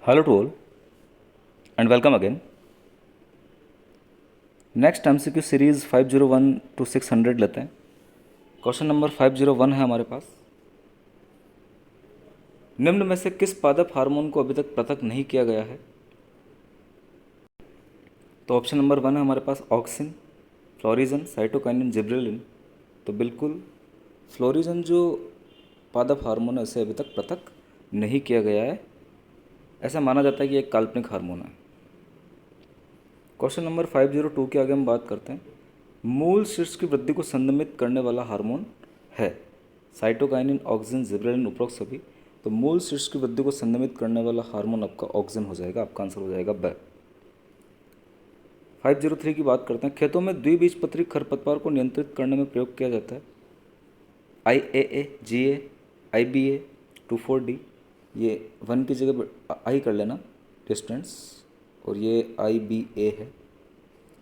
Hello to all and welcome again. Next MCQ series 501 to 600 लेते हैं। Question number 501 है हमारे पास। निम्न में से किस पादप हार्मोन को अभी तक पृथक नहीं किया गया है? तो ऑप्शन नंबर 1 है हमारे पास ऑक्सिन, फ्लोरिजन, साइटोकाइनिन, जिब्रेलिन। तो बिल्कुल फ्लोरिजन जो पादप हार्मोन है उसे अभी तक पृथक नहीं किया गया है। ऐसा माना जाता है कि एक काल्पनिक हार्मोन है। क्वेश्चन नंबर 502 के आगे हम बात करते हैं। मूल शीर्ष की वृद्धि को संदमित करने वाला हार्मोन है साइटोकाइनिन, ऑक्सिन, जिब्रेलिन, उपरोक्त सभी। तो मूल शीर्ष की वृद्धि को संदमित करने वाला हार्मोन आपका ऑक्सिन हो जाएगा। आपका आंसर हो जाएगा ब। 503 की बात करते हैं। खेतों में द्विबीजपत्री खरपतवार को नियंत्रित करने में प्रयोग किया जाता है IAA, GA, IBA, 24D। ये 1 की जगह आई कर लेना डिस्टेंस, और ये IBA है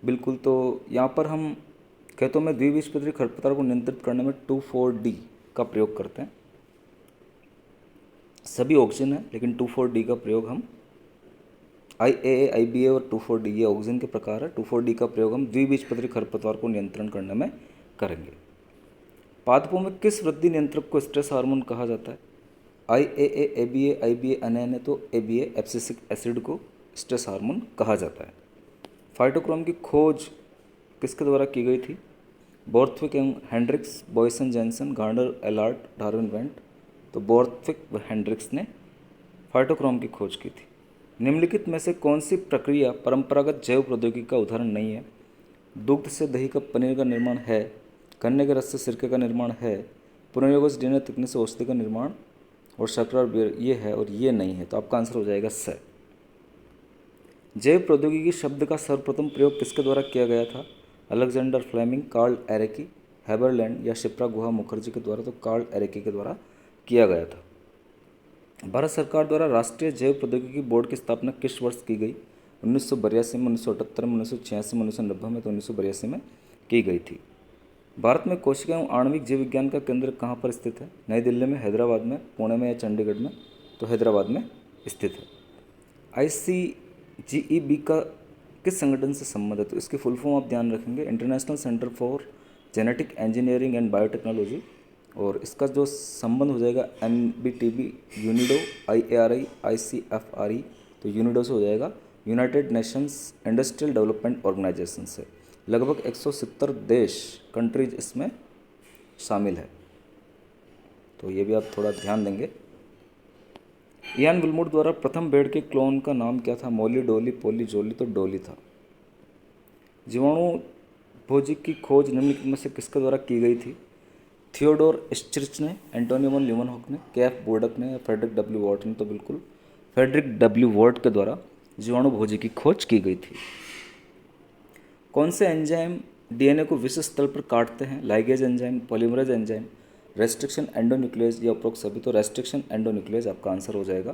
बिल्कुल। तो यहाँ पर हम खेतों में द्विबीजपत्री खरपतवार को नियंत्रित करने में 24D का प्रयोग करते हैं। सभी ऑक्सीजन है लेकिन 24D का प्रयोग हम IAA, IBA और 24D ये ऑक्सीजन के प्रकार है। 24D का प्रयोग हम द्विबीजपत्री खरपतवार को नियंत्रण करने में करेंगे। पादपों में किस वृद्धि नियंत्रक को स्ट्रेस हार्मोन कहा जाता है? IAA, ABA, IBA अन्य तो ABA एब्सिसिक एसिड को स्ट्रेस हार्मोन कहा जाता है। फाइटोक्रोम की खोज किसके द्वारा की गई थी? बोर्थविक एवं Hendricks, Boysen, Jansen, Gardner, Allard, Darwin, Went. तो बोर्थविक व हेंड्रिक्स ने फाइटोक्रोम की खोज की थी। निम्नलिखित में से कौन सी प्रक्रिया परंपरागत जैव प्रौद्योगिकी का उदाहरण नहीं है? दुग्ध से दही का पनीर का निर्माण है, गन्ने के रस से सिरके का निर्माण है, पुनर्योगज डीएनए तकनीक से औषधि का निर्माण और शर्करा और बियर ये है और ये नहीं है। तो आपका आंसर हो जाएगा स। जैव प्रौद्योगिकी शब्द का सर्वप्रथम प्रयोग किसके द्वारा किया गया था? Alexander Fleming, Karl Ereky, Haberlandt या शिप्रा गुहा मुखर्जी के द्वारा? तो कार्ल एरेकी के द्वारा किया गया था। भारत सरकार द्वारा राष्ट्रीय जैव प्रौद्योगिकी बोर्ड की स्थापना किस वर्ष की गई? 1982 में, 1978 में, 1986 में, 1990 में। तो 1982 में की गई थी। भारत में कोशिका एवं आणविक जीव विज्ञान का केंद्र कहाँ पर स्थित है? नई दिल्ली में, हैदराबाद में, पुणे में या चंडीगढ़ में? तो हैदराबाद में स्थित है। ICGEB का किस संगठन से संबंध है? तो इसकी फुल फॉर्म आप ध्यान रखेंगे, International Centre for Genetic Engineering and Biotechnology. और इसका जो संबंध हो जाएगा NBTB, यूनिडो, IARI, ICFRE। तो यूनिडो से हो जाएगा United Nations Industrial Development Organization से। लगभग 170 देश कंट्रीज इसमें शामिल है। तो ये भी आप थोड़ा ध्यान देंगे। इयान विल्मोट द्वारा प्रथम भेड़ के क्लोन का नाम क्या था? मोली, डोली, पोली, जोली। तो डोली था। जीवाणु भोजी की खोज निम्नलिखित में से किसके द्वारा की गई थी? थियोडोर स्ट्रिच ने, एंटोनियो वन ल्यूमेनहॉक ने, KF बोर्डक ने या फ्रेडरिक W वॉर्ट ने? तो बिल्कुल फ्रेडरिक W वॉर्ट के द्वारा जीवाणु भोजी की खोज की गई थी। कौन से एंजाइम डीएनए को विशिष्ट स्थल पर काटते हैं? Ligase enzyme, polymerase enzyme, restriction endonuclease या उपरोक्त सभी? तो रेस्ट्रिक्शन एंडोन्यूक्लियस आपका आंसर हो जाएगा।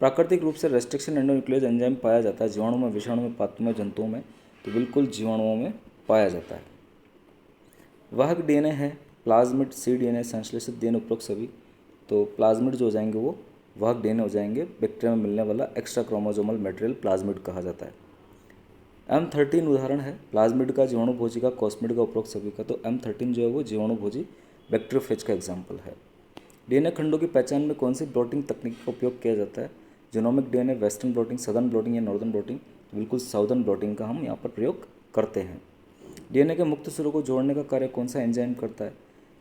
प्राकृतिक रूप से रेस्ट्रिक्शन एंडोन्यूक्लियस एंजाइम पाया जाता है जीवाणु में, विषाणु में, पादपों में, जंतुओं में? तो बिल्कुल जीवाणुओं में पाया जाता है। वाहक डीएनए है प्लाज्मिड, cDNA, संश्लेषित डीएनए, उपरोक्त सभी? तो प्लाज्मिड जो हो जाएंगे वो वाहक डीएनए हो जाएंगे। बैक्टीरिया में मिलने वाला एक्स्ट्रा क्रोमोजोमल मटेरियल प्लाज्मिड कहा जाता है। M13 उदाहरण है प्लाज्मिड का, जीवाणु भोजी का, कॉस्मिड का, उपरोक्त सभी का? तो M13 जो है वो जीवाणु भोजी बैक्टीरियोफेज का एग्जाम्पल है। डीएनए खंडों की पहचान में कौन सी ब्लॉटिंग तकनीक का उपयोग किया जाता है? Genomic DNA, western blotting, southern blotting या नॉर्दर्न ब्लॉटिंग? तो बिल्कुल साउदर्न ब्लॉटिंग का हम यहाँ पर प्रयोग करते हैं। डीएनए के मुक्त सिरों को जोड़ने का कार्य कौन सा एंजाइम करता है?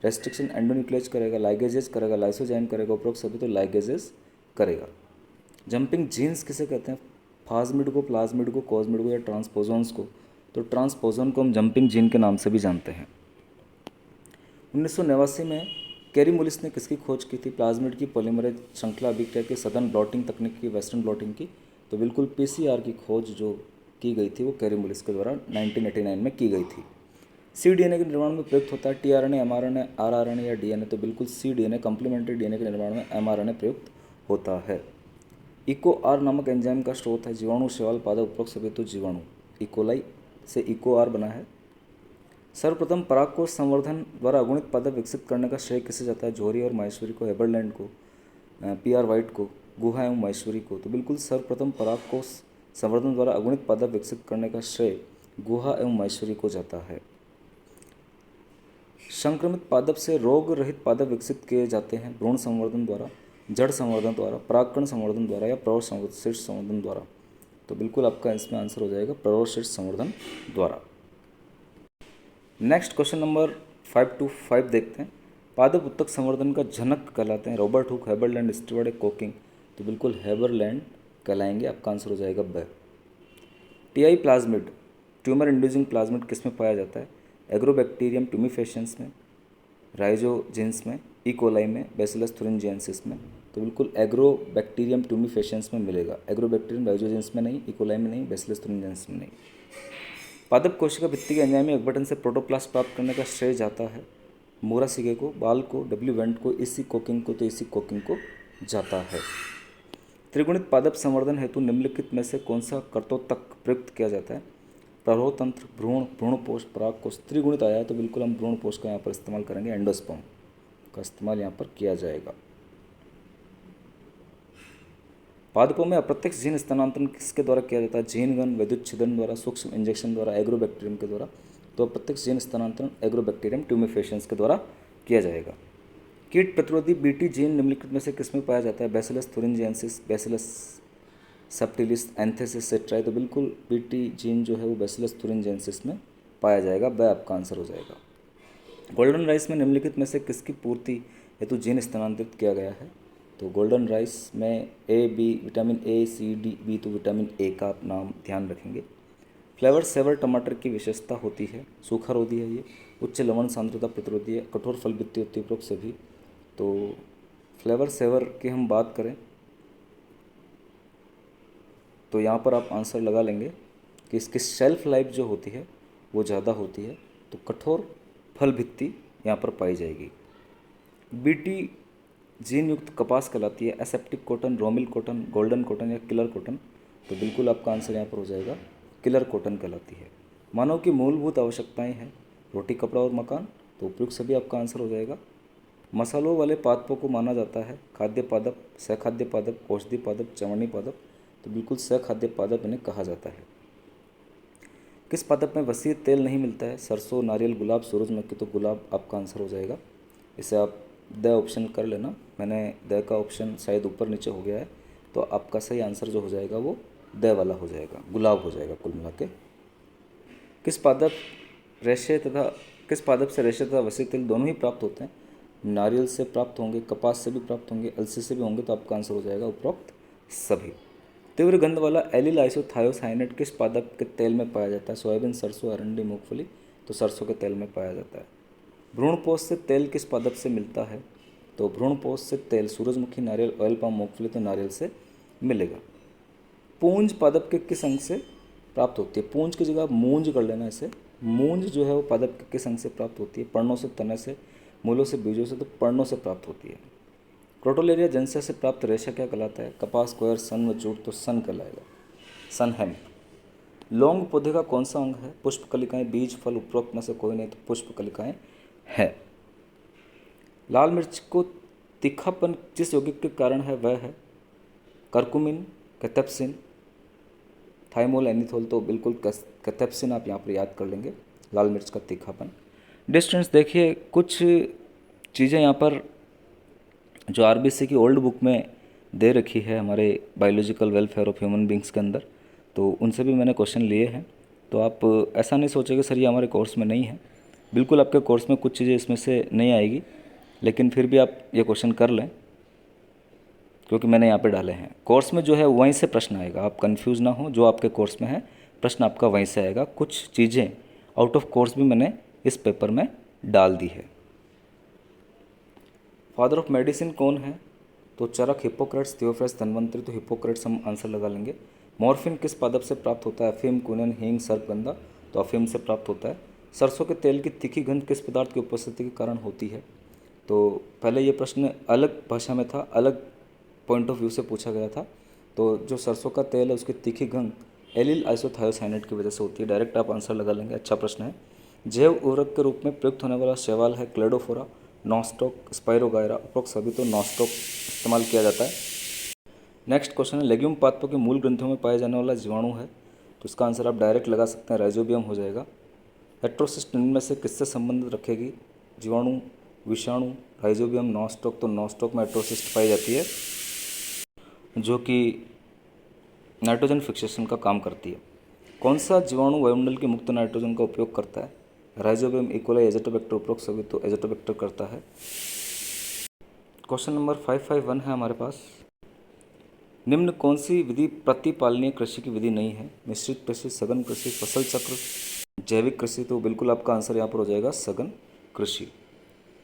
रेस्ट्रिक्शन एंडोन्यूक्लियस करेगा, लाइगेजेस करेगा, लाइसोजाइम करेगा, उपरोक्त सभी? तो लाइगेजेस करेगा। जंपिंग जीन्स किसे कहते हैं? फास्मिड को, प्लाज्मिड को, कॉस्मिड को या ट्रांसपोजोन्स को? तो ट्रांसपोजोन को हम जंपिंग जीन के नाम से भी जानते हैं। 1989 में कैरी मुलिस ने किसकी खोज की थी? प्लाज्मिड की, पॉलीमरेज श्रृंखला अभिक्रिया की, सदर्न ब्लॉटिंग तकनीक की, वेस्टर्न ब्लॉटिंग की? तो बिल्कुल PCR की खोज जो की गई थी वो कैरी मुलिस के द्वारा 1989 में की गई थी। cDNA के निर्माण में प्रयुक्त होता है tRNA, mRNA, rRNA या DNA? तो बिल्कुल cDNA कंप्लीमेंट्री DNA के निर्माण में mRNA प्रयुक्त होता है। EcoR नामक एंजाइम का स्रोत है जीवाणु, शैवाल, पादप, उपरोक्त सभी? तो जीवाणु। इकोलाई से EcoR बना है। सर्वप्रथम परागकोश संवर्धन द्वारा अगुणित पादप विकसित करने का श्रेय किसे जाता है? जौहरी और माहेश्वरी को, हेबरलैंड को, PR वाइट को, गुहा एवं महेश्वरी को? तो बिल्कुल सर्वप्रथम पराग को संवर्धन द्वारा अगुणित पादप विकसित करने का श्रेय गुहा एवं महेश्वरी को जाता है। संक्रमित पादप से रोग रहित पादप विकसित किए जाते हैं भ्रूण संवर्धन द्वारा, जड़ संवर्धन द्वारा, परागकण संवर्धन द्वारा या प्रौढ़ संवर्धन द्वारा? तो बिल्कुल आपका इसमें आंसर हो जाएगा प्रौढ़ संवर्धन द्वारा। नेक्स्ट क्वेश्चन नंबर 5 देखते हैं। पादप उत्तक संवर्धन का जनक कहलाते हैं Robert Hooke, Haberlandt, Stewart, coking? तो बिल्कुल हेबरलैंड कहलाएंगे। आपका आंसर हो जाएगा ब। TI plasmid, tumour inducing plasmid किस में पाया जाता है? एग्रोबैक्टीरियम ट्यूमिफेशंस में, राइजोजेंस में, ई कोलाई में, बैसिलस thuringiensis में? तो बिल्कुल एग्रोबैक्टीरियम ट्यूमिफेशंस में मिलेगा। एग्रोबैक्टीरियम राइजोजेंस में नहीं, ई कोलाई में नहीं, बैसिलस thuringiensis में नहीं। पादप कोशिका भित्ति के एंजाइमी अपघटन से प्रोटोप्लास्ट प्राप्त करने का श्रेय जाता है मोरासिगे को, बाल को, डब्ल्यू वेंट को, इसी कोकिंग को? तो इसी कोकिंग को जाता है। त्रिगुणित पादप संवर्धन हेतु निम्नलिखित में से कौन सा कर्तोत्तक प्रयुक्त किया जाता है? प्ररोहतंत्र, भ्रूण, भ्रूणपोष, परागकोश? त्रिगुणित आया है तो बिल्कुल हम भ्रूणपोष का यहाँ पर इस्तेमाल करेंगे। एंडोस्पर्म का इस्तेमाल यहाँ पर किया जाएगा। पादपों में अप्रत्यक्ष जीन स्थानांतरण किसके द्वारा किया जाता है? जीनगन, विद्युत छिदन द्वारा, सूक्ष्म इंजेक्शन द्वारा, एग्रोबैक्टीरियम के द्वारा? तो अप्रत्यक्ष जीन स्थानांतरण एग्रोबैक्टीरियम ट्यूमिफेशंस के द्वारा किया जाएगा। कीट प्रतिरोधी बीटी जीन निम्नलिखित में से किसमें पाया जाता है? बैसिलस thuringiensis, बैसिलस सबटिलिस, एंथेसिस सेट्राई? तो बिल्कुल बीटी जीन जो है वो बैसिलस thuringiensis में पाया जाएगा। वह आपका आंसर हो जाएगा। गोल्डन राइस में निम्नलिखित में से किसकी पूर्ति हेतु जीन स्थानांतरित किया गया है? तो गोल्डन राइस में A B, vitamin A C D B, तो विटामिन ए का आप नाम ध्यान रखेंगे। फ्लेवर सेवर टमाटर की विशेषता होती है सूखा रोधी है ये, उच्च लवण सांद्रता प्रतिरोधी है, कठोर फल भित्ति होती है, उपरोक्त सभी। तो फ्लेवर सेवर की हम बात करें तो यहाँ पर आप आंसर लगा लेंगे कि इसकी शेल्फ लाइफ जो होती है वो ज़्यादा होती है, तो कठोर फल भित्ति यहाँ पर पाई जाएगी। बीटी जीन युक्त कपास कहलाती है aseptic cotton, Romil cotton, golden cotton या किलर कॉटन? तो बिल्कुल आपका आंसर यहाँ पर हो जाएगा किलर कॉटन कहलाती है। मानव की मूलभूत आवश्यकताएं हैं रोटी, कपड़ा और मकान? तो उपयुक्त सभी आपका आंसर हो जाएगा। मसालों वाले पादपों को माना जाता है खाद्य पादप, सखाद्य पादप, औषधि पादप, चवन्नी पादप? तो बिल्कुल सखाद्य पादप इन्हें कहा जाता है। किस पादप में वसीय तेल नहीं मिलता है? सरसों, नारियल, गुलाब, सूरजमुखी? तो गुलाब आपका आंसर हो जाएगा। इसे आप द ऑप्शन कर लेना, मैंने द का ऑप्शन शायद ऊपर नीचे हो गया है, तो आपका सही आंसर जो हो जाएगा वो द वाला हो जाएगा, गुलाब हो जाएगा कुल मिला के। किस पादप से रेशे तथा वसीय तेल दोनों ही प्राप्त होते हैं? नारियल से प्राप्त होंगे, कपास से भी प्राप्त होंगे, अलसी से भी होंगे? तो आपका आंसर हो जाएगा उपरोक्त सभी। तीव्र गंध वाला एलिल आइसोथायोसाइनेट किस पादप के तेल में पाया जाता है? सोयाबीन, सरसों, अरंडी, मूंगफली? तो सरसों के तेल में पाया जाता है। भ्रूणपोष से तेल किस पादप से मिलता है? तो भ्रूणपोष से तेल सूरजमुखी, नारियल, ऑयल पाम, मूंगफली? तो नारियल से मिलेगा। पूंज पादप के किस अंग से प्राप्त होती है? पूंज की जगह मूंज कर लेना इसे। मूंज जो है वो पादप के किस अंग से प्राप्त होती है? पर्णों से, तने से, मूलों से, बीजों से? तो पर्णों से प्राप्त होती है। क्रोटोलेरिया जंसिया से प्राप्त रेशा क्या कहलाता है? कपास, कोयर, सन व जूट? तो सन कहलाएगा, सन हेम्प। लौंग पौधे का कौन सा अंग है? पुष्प कलिकाएं, बीज, फल? उपरोक्त में से कोई नहीं, तो पुष्प कलिकाएं है। लाल मिर्च को तीखापन जिस यौगिक के कारण है वह है? करकुमिन, कैथेप्सिन, थाइमोल, एनीथोल? तो बिल्कुल कैथेप्सिन आप यहाँ पर याद कर लेंगे, लाल मिर्च का तीखापन। डिस्टेंस देखिए, कुछ चीज़ें यहाँ पर जो आरबीसी की ओल्ड बुक में दे रखी है हमारे biological welfare of human beings के अंदर, तो उनसे भी मैंने क्वेश्चन लिए हैं। तो आप ऐसा नहीं सोचेंगे सर ये हमारे कोर्स में नहीं है, बिल्कुल आपके कोर्स में कुछ चीज़ें इसमें से नहीं आएगी, लेकिन फिर भी आप ये क्वेश्चन कर लें क्योंकि मैंने यहाँ पे डाले हैं। कोर्स में जो है वहीं से प्रश्न आएगा, आप कंफ्यूज ना हो, जो आपके कोर्स में है प्रश्न आपका वहीं से आएगा। कुछ चीज़ें आउट ऑफ कोर्स भी मैंने इस पेपर में डाल दी है। फादर ऑफ मेडिसिन कौन है? तो चरक, हिप्पोक्रेट्स, थियोफ्रस्ट, धन्वंतरी? तो हिप्पोक्रेट्स हम आंसर लगा लेंगे। मॉर्फिन किस पादप से प्राप्त होता है? अफीम, कुनन, हींग, सर्पगंधा? तो अफीम से प्राप्त होता है। सरसों के तेल की तीखी गंध किस पदार्थ की उपस्थिति के कारण होती है? तो पहले ये प्रश्न अलग भाषा में था, अलग पॉइंट ऑफ व्यू से पूछा गया था। तो जो सरसों का तेल है उसकी तीखी गंध एलिल आइसोथायोसाइनेट की वजह से होती है। डायरेक्ट आप आंसर लगा लेंगे, अच्छा प्रश्न है। जैव उर्वरक के रूप में प्रयुक्त होने वाला शैवाल है क्लेडोफोरा, नॉस्टॉक, स्पाइरोगायरा? उपरोक्त सभी? तो नॉस्टॉक इस्तेमाल किया जाता है। नेक्स्ट क्वेश्चन है लेग्यूम पादपों के मूल ग्रंथियों में पाए जाने वाला जीवाणु है, तो इसका आंसर आप डायरेक्ट लगा सकते हैं, राइजोबियम हो जाएगा। हेट्रोसिस्ट निम्न में से किससे संबंधित रखेगी? जीवाणु, विषाणु, राइजोबियम, नॉनस्टॉक। तो नॉनस्टॉक में हेट्रोसिस्ट पाई जाती है जो कि नाइट्रोजन फिक्सेशन का काम करती है। कौन सा जीवाणु वायुमंडल के मुक्त नाइट्रोजन का उपयोग करता है? Rhizobium, E coli, Azotobacter. उपरोक्त सभी तो एजोटोबैक्टर करता है। क्वेश्चन नंबर 551 है हमारे पास। निम्न कौन सी विधि प्रतिपालनीय कृषि की विधि नहीं है? मिश्रित कृषि, सघन कृषि, फसल चक्र, जैविक कृषि। तो बिल्कुल आपका आंसर यहाँ पर हो जाएगा सघन कृषि।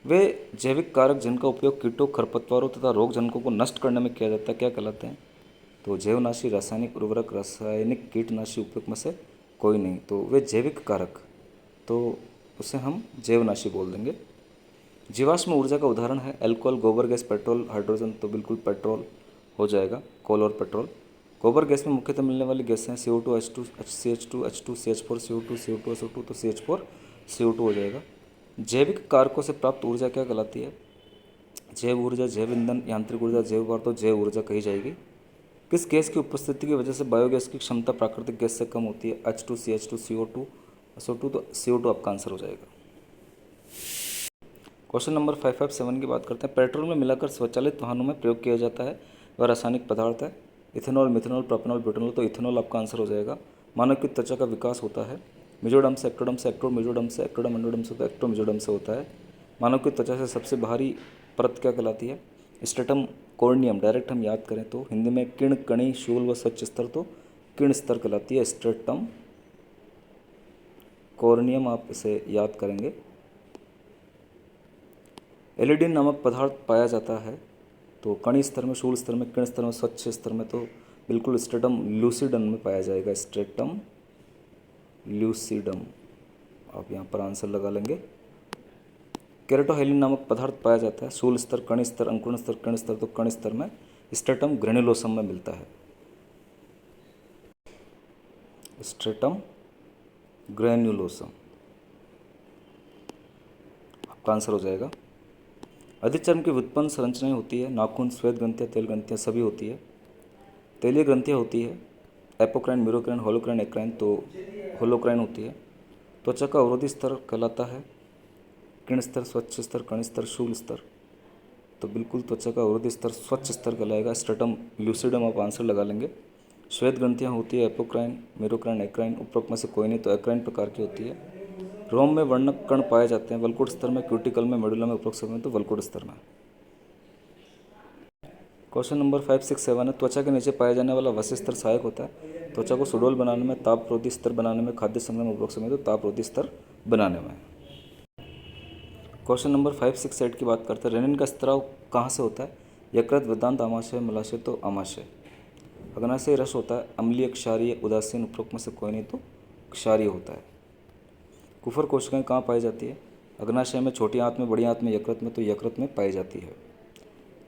वे जैविक कारक जिनका उपयोग कीटों, खरपतवारों तथा रोग जनकों को नष्ट करने में किया जाता है क्या कहलाते हैं? तो जैवनाशी, रासायनिक उर्वरक, रासायनिक कीटनाशी उपयोग में से कोई नहीं। तो वे जैविक कारक, तो उसे हम जैवनाशी बोल देंगे। जीवाश्म ऊर्जा का उदाहरण है अल्कोहल, गोबर गैस, पेट्रोल, हाइड्रोजन। तो बिल्कुल पेट्रोल हो जाएगा, कोल और पेट्रोल। गोबर गैस में मुख्यतः मिलने वाली गैसें हैं CO2, H2, CH2, H2, CH4, CO2, CO2, SO2। तो CH4, CO2 हो जाएगा। जैविक कारकों से प्राप्त ऊर्जा क्या कहलाती है? जैव ऊर्जा, जैव ईंधन, यांत्रिक ऊर्जा, जैव पदार्थ। तो जैव ऊर्जा कही जाएगी। किस गैस की उपस्थिति की वजह से बायोगैस की क्षमता प्राकृतिक गैस से कम होती है? H2, CH2, CO2, SO2। तो CO2 आपका आंसर हो जाएगा। क्वेश्चन नंबर 557 की बात करते हैं। पेट्रोल में मिलाकर स्वचालित वाहनों में प्रयोग किया जाता है वह रासायनिक पदार्थ है? Ethanol, methanol, propanol, butanol. तो इथेनॉल आपका आंसर हो जाएगा। मानव की त्वचा का विकास होता है मेजोडर्म से, एक्टोडर्म से, एक्टो मेजोडर्म से, एक्टोडर्म एंडोडर्म से। तो एक्टो मेजोडर्म से होता है। मानव की त्वचा से सबसे बाहरी परत क्या कहलाती है? Stratum corneum. डायरेक्ट हम याद करें तो हिंदी में किर्ण, कणी, शूल व स्वच्छ स्तर। तो किर्ण स्तर कहलाती है स्ट्रेटम कॉर्नियम, आप इसे याद करेंगे। एलिडिन नामक पदार्थ पाया जाता है तो कणी स्तर में, शूल स्तर में, किर्ण स्तर में, स्वच्छ स्तर में। तो बिल्कुल स्ट्रेटम ल्यूसिडम में पाया जाएगा, स्ट्रेटम ल्यूसिडम। आप यहाँ पर आंसर लगा लेंगे। केराटोहाइलिन नामक पदार्थ पाया जाता है शूल स्तर, कणी स्तर, अंकुरण स्तर, किर्ण स्तर। तो कण स्तर में स्ट्रेटम ग्रेनुलोसम में मिलता है, स्ट्रेटम ग्रेन्युलोसम आपका आंसर हो जाएगा। अधिचर्म की व्युत्पन्न संरचनाएं होती है नाखून, श्वेत ग्रंथियाँ, तेल ग्रंथियाँ सभी होती है। तेलीय ग्रंथियाँ होती है एपोक्राइन, म्यूरोक्राइन, होलोक्राइन, एक्राइन। तो होलोक्राइन होती है। त्वचा का अवरोधी स्तर कहलाता है किर्ण स्तर, स्वच्छ स्तर, कण स्तर, शूल स्तर। तो बिल्कुल त्वचा का अवरोधी स्तर स्वच्छ स्तर कहलाएगा, स्ट्रेटम ल्यूसिडम आप आंसर लगा लेंगे। श्वेत ग्रंथियाँ होती है एपोक्राइन, म्यूरोक्राइन, एक्राइन। उपरोक्त में से कोई नहीं, तो एक्राइन प्रकार की होती है। रोम में वर्णक कण पाए जाते हैं वल्कुट स्तर में, क्यूटिकल में, मेडुला में। उपरोक्त समय तो वल्कुट स्तर में। क्वेश्चन नंबर 567 है त्वचा के नीचे पाया जाने वाला वस्य स्तर सहायक होता है त्वचा को सुडौल बनाने में, तापरोधी स्तर बनाने में, खाद्य संग्रह में। उपरोक्त समय तो तापरोधी स्तर बनाने में। क्वेश्चन नंबर 568 की बात करते हैं। रेनिन का स्त्राव कहाँ से होता है? यकृत, वेदांत, आमाशय, मलाशय। तो आमाशय। अग्नाशय रस होता है अम्लीय, क्षारीय, उदासीन। उपरोक्त में से कोई नहीं, तो क्षारीय होता है। कुफर कोशिकाएं कहाँ पाई जाती है? अग्नाशय में, छोटी आंत में, बड़ी आंत में, यकृत में। तो यकृत में पाई जाती है।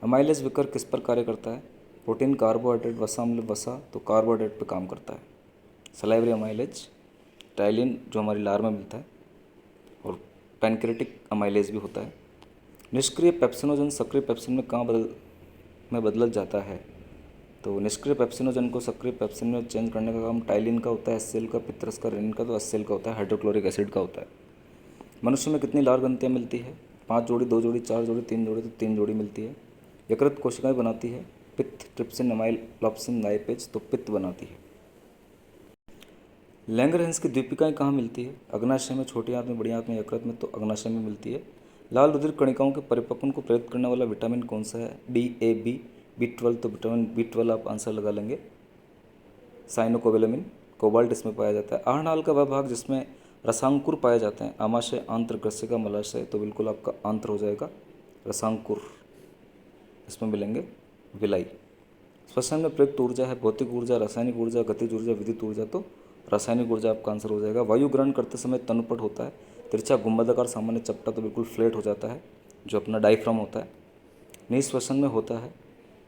अमाइलेज विकर किस पर कार्य करता है? प्रोटीन, कार्बोहाइड्रेट, वसा अम्ल। वसा तो कार्बोहाइड्रेट पर काम करता है। सलाइवरी अमाइलेज, टाइलिन जो हमारी लार में मिलता है, और पैनक्रेटिक अमाइलेज भी होता है। निष्क्रिय पेप्सिनोजन सक्रिय पेप्सिन में बदल जाता है। तो निष्क्रिय पेप्सिनोजन को सक्रिय पेप्सिन में चेंज करने का काम टाइलिन का होता है, HCl का, पित्रस का, रेनिन का। तो HCl का होता है, हाइड्रोक्लोरिक एसिड का होता है। मनुष्य में कितनी लार ग्रंथियाँ मिलती है? 5 जोड़ी, 2 जोड़ी, 4 जोड़ी, 3 जोड़ी। तो 3 जोड़ी मिलती है। यकृत कोशिकाएं बनाती है पित्त, ट्रिप्सिन, अमाइलोप्सिन, लाइपेज। तो पित्त बनाती है। लैंगरहैंस की दीपिकाएं कहाँ मिलती है? अग्नाशय में, छोटी आंत में, बड़ी आंत में, यकृत में। तो अग्नाशय में मिलती है। लाल रुधिर कणिकाओं के परिपक्वन को प्रेरित करने वाला विटामिन कौन सा है? D, A, B, B12। तो विटामिन B12 आप आंसर लगा लेंगे। साइनोकोबालामिन, कोबाल्ट इसमें पाया जाता है। आहरनाल का वह भाग जिसमें रसांकुर पाए जाते हैं? आमाशय, आंत्र, ग्रसिका, मलाशय। तो बिल्कुल आपका आंत्र हो जाएगा, रसांकुर। इसमें मिलेंगे विलाई। श्वसन में प्रयुक्त ऊर्जा है भौतिक ऊर्जा, रासायनिक ऊर्जा, गतिज ऊर्जा, विद्युत ऊर्जा। तो रासायनिक ऊर्जा आपका आंसर हो जाएगा। वायु ग्रहण करते समय तनुपट होता है तिरछा, गुंबदाकार, सामान्य, चपटा। तो बिल्कुल फ्लैट हो जाता है, जो अपना डायफ्राम होता है। निःश्वसन में होता है,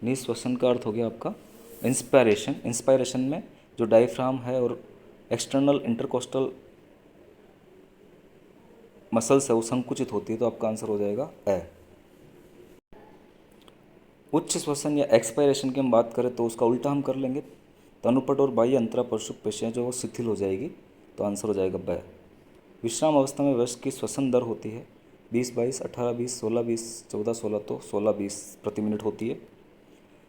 निःश्वसन का अर्थ हो गया आपका इंस्पायरेशन। इंस्पायरेशन में जो डायफ्राम है और एक्सटर्नल इंटरकोस्टल मसल्स है वो संकुचित होती है। तो आपका आंसर हो जाएगा ए। उच्च श्वसन या एक्सपायरेशन की हम बात करें तो उसका उल्टा हम कर लेंगे। तनुपट और बाह्य अंतरापरशुक पेशियाँ जो वो शिथिल हो जाएगी, तो आंसर हो जाएगा ब। विश्राम अवस्था में वयस्क की श्वसन दर होती है 20-22, 18-20, 16-20, 14-16, तो 16-20 प्रति मिनट होती है।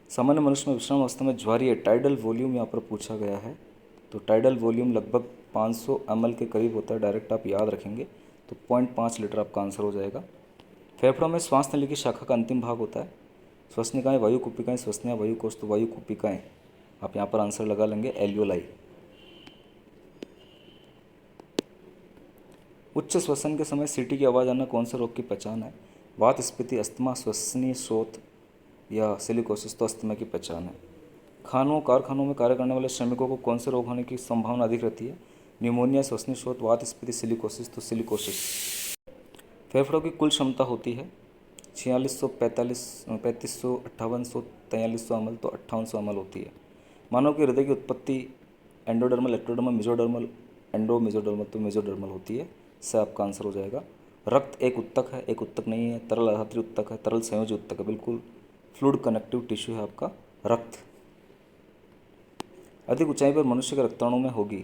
सामान्य मनुष्य में विश्राम अवस्था में ज्वारीय टाइडल वॉल्यूम यहाँ पर पूछा गया है, तो टाइडल वॉल्यूम लगभग 500 ml के करीब होता है। डायरेक्ट आप याद रखेंगे तो 0.5 लीटर आपका आंसर हो जाएगा। फेफड़ों में श्वास नली की शाखा का अंतिम भाग होता है। श्वसनिकाएँ, वायु कुपिकाएँ, श्वसनिया, वायु कोश, तो वायु कुपिकाएँ आप यहाँ पर आंसर लगा लेंगे एल्वियोलाई। उच्च श्वसन के समय सीटी की आवाज़ आना कौन से रोग की पहचान है? वात स्फीति, अस्थमा, श्वसनीय स्रोत या सिलिकोसिस, तो अस्थमा की पहचान है। खानों कारखानों में कार्य करने वाले श्रमिकों को कौन से रोग होने की संभावना अधिक रहती है? न्यूमोनिया, श्वसनीय स्रोत, वात स्फीति, सिलिकोसिस, तो सिलिकोसिस। फेफड़ों की कुल क्षमता होती है 4600, 3500, 5800, 4300 ml, तो 5800 ml होती है। मानव के हृदय की उत्पत्ति endodermal, ectodermal, mesodermal, endo mesodermal, तो मेसोडर्मल होती है। इससे आपका आंसर हो जाएगा। रक्त एक उत्तक है, एक उत्तक नहीं है, तरल आधात्री उत्तक है, तरल संयोजी उत्तक है, बिल्कुल फ्लूइड कनेक्टिव टिश्यू है आपका रक्त। अधिक ऊंचाई पर मनुष्य के रक्ताणु में होगी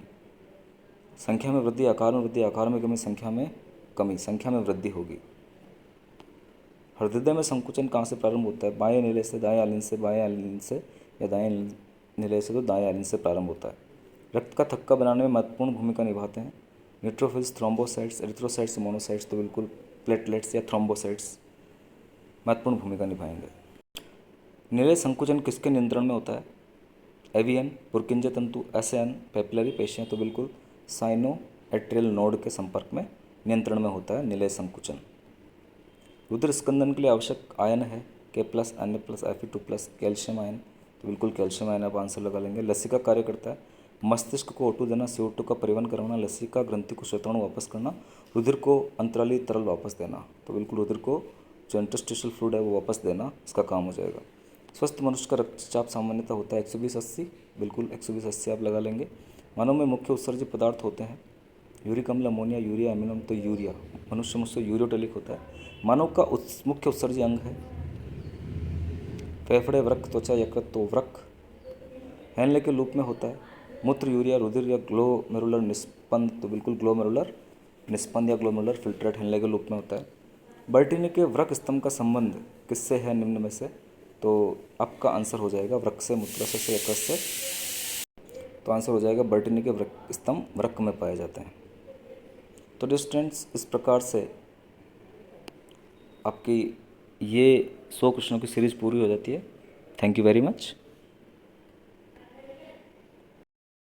संख्या में वृद्धि, आकार में वृद्धि, आकार में कमी, संख्या में कमी, संख्या में वृद्धि होगी। हृदय में संकुचन कहाँ से प्रारंभ होता है? बाएं निलय से, दाएं आलिन से, बाएं आलिन से, या दाएं निलय से, तो दाएं आलिन से प्रारंभ होता है। रक्त का थक्का बनाने में महत्वपूर्ण भूमिका निभाते हैं न्यूट्रोफिल्स, थ्रोम्बोसाइट्स, एरिथ्रोसाइट्स, मोनोसाइट्स, तो बिल्कुल प्लेटलेट्स या थ्रोम्बोसाइट्स महत्वपूर्ण भूमिका निभाएंगे। निलय संकुचन किसके नियंत्रण में होता है? एवियन, पुरकिंजे तंतु, एसएन, पेपिलरी पेशियाँ, तो बिल्कुल साइनो एट्रियल नोड के संपर्क में नियंत्रण में होता है निलय संकुचन। रुधिर स्कंदन के लिए आवश्यक आयन है K+, Na+, Fe2+, calcium ion, तो बिल्कुल कैल्शियम आयन आप आंसर लगा लेंगे। लसिका कार्य करता है मस्तिष्क को O2 देना, CO2 का परिवहन करवाना, लसिका ग्रंथि को श्वेताणु वापस करना, रुधिर को अंतराली तरल वापस देना, तो बिल्कुल रुधिर को जो इंटरस्टिशियल फ्लूइड है वो वापस देना इसका काम हो जाएगा। स्वस्थ मनुष्य का रक्तचाप सामान्यतः होता है 120/80, बिल्कुल 120/80 आप लगा लेंगे। मानव में मुख्य उत्सर्जी पदार्थ होते हैं यूरिक अम्ल, अमोनिया, यूरिया, एमिनम, तो यूरिया। मनुष्य मुझसे यूरियोटेलिक होता है। मानव का मुख्य उत्सर्जी अंग है फेफड़े, वृक्क, त्वचा, यकृत, तो वृक्क। हेनले के लूप में होता है मूत्र, यूरिया, रुधिर या ग्लोमेरुलर निस्पंद, तो बिल्कुल ग्लोमेरुलर निस्पंद या ग्लोमेरुलर फिल्ट्रेट हेनले के लूप में होता है। बर्टीनी के वृक्क स्तंभ का संबंध किससे है निम्न में से? तो आपका आंसर हो जाएगा वृक्क से, मूत्राशय से, यकृत से, तो आंसर हो जाएगा बर्टीनी के वृक्क स्तंभ वृक्क में पाए जाते हैं। तो डिस्टेंस इस प्रकार से आपकी ये 100 क्वेश्चनों की सीरीज़ पूरी हो जाती है। Thank you very much.